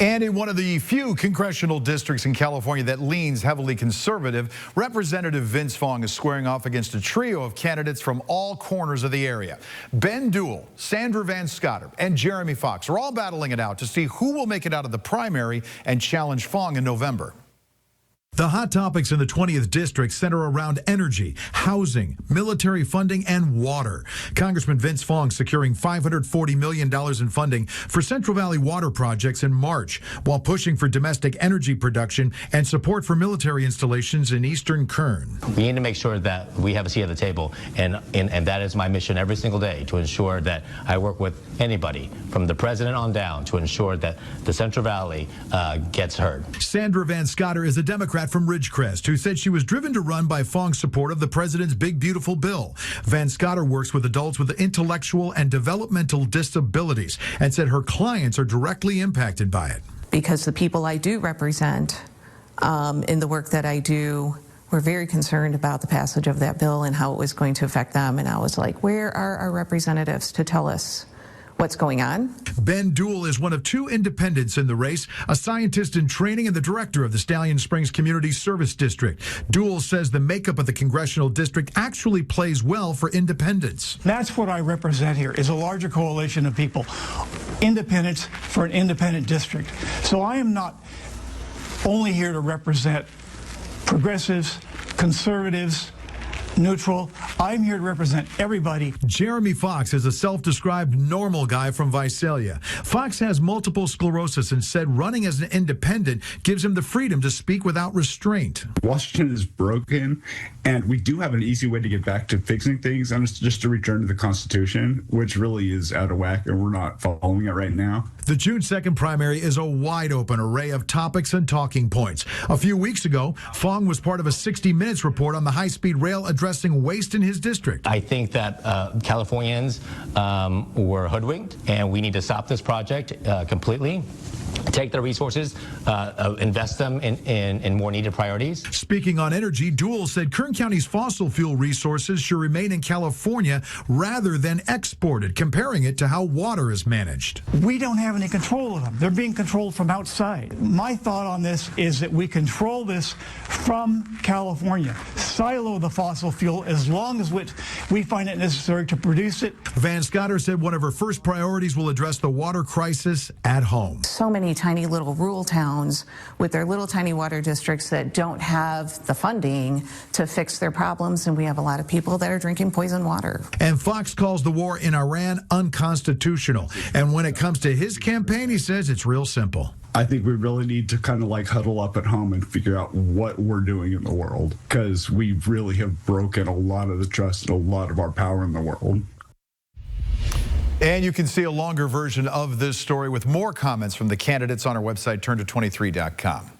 And in one of the few congressional districts in California that leans heavily conservative, Representative Vince Fong is squaring off against a trio of candidates from all corners of the area. Dewell, Sandra Van Scooter, and Jeremy Fox are all battling it out to see who will make it out of the primary and challenge Fong in November. The hot topics in the 20th District center around energy, housing, military funding, and water. Congressman Vince Fong securing $540 million in funding for Central Valley water projects in March, while pushing for domestic energy production and support for military installations in eastern Kern. We need to make sure that we have a seat at the table, and that is my mission every single day, to ensure that I work with anybody, from the president on down, to ensure that the Central Valley gets heard. Sandra Van Scooter is a Democrat from Ridgecrest who said she was driven to run by Fong's support of the president's Big Beautiful Bill. Van Scooter works with adults with intellectual and developmental disabilities and said her clients are directly impacted by it. Because the people I do represent in the work that I do were very concerned about the passage of that bill and how it was going to affect them. And I was like, where are our representatives to tell us what's going on? Dewell is one of two independents in the race, a scientist in training and the director of the Stallion Springs Community Service District. Dewell says the makeup of the Congressional District actually plays well for independents. That's what I represent here, is a larger coalition of people, independents for an independent district. So I am not only here to represent progressives, conservatives, neutral. I'm here to represent everybody. Jeremy Fox is a self-described normal guy from Visalia. Fox has multiple sclerosis and said running as an independent gives him the freedom to speak without restraint. Washington is broken, and we do have an easy way to get back to fixing things, and it's just to return to the Constitution, which really is out of whack, and we're not following it right now. The June 2nd primary is a wide-open array of topics and talking points. A few weeks ago, Fong was part of a 60 Minutes report on the high-speed rail addressing waste in his district. I think that Californians were hoodwinked, and we need to stop this project completely. Take their resources, invest them in more needed priorities. Speaking on energy, Dewell said Kern County's fossil fuel resources should remain in California rather than exported, comparing it to how water is managed. We don't have any control of them. They're being controlled from outside. My thought on this is that we control this from California. Silo the fossil fuel as long as we find it necessary to produce it. Van Scooter said one of her first priorities will address the water crisis at home. So many tiny little rural towns with their little tiny water districts that don't have the funding to fix their problems, and we have a lot of people that are drinking poison water. And Fox calls the war in Iran unconstitutional. And when it comes to his campaign, he says it's real simple. I think we really need to kind of like huddle up at home and figure out what we're doing in the world, because we really have broken a lot of the trust and a lot of our power in the world. And you can see a longer version of this story with more comments from the candidates on our website, turn to 23.com.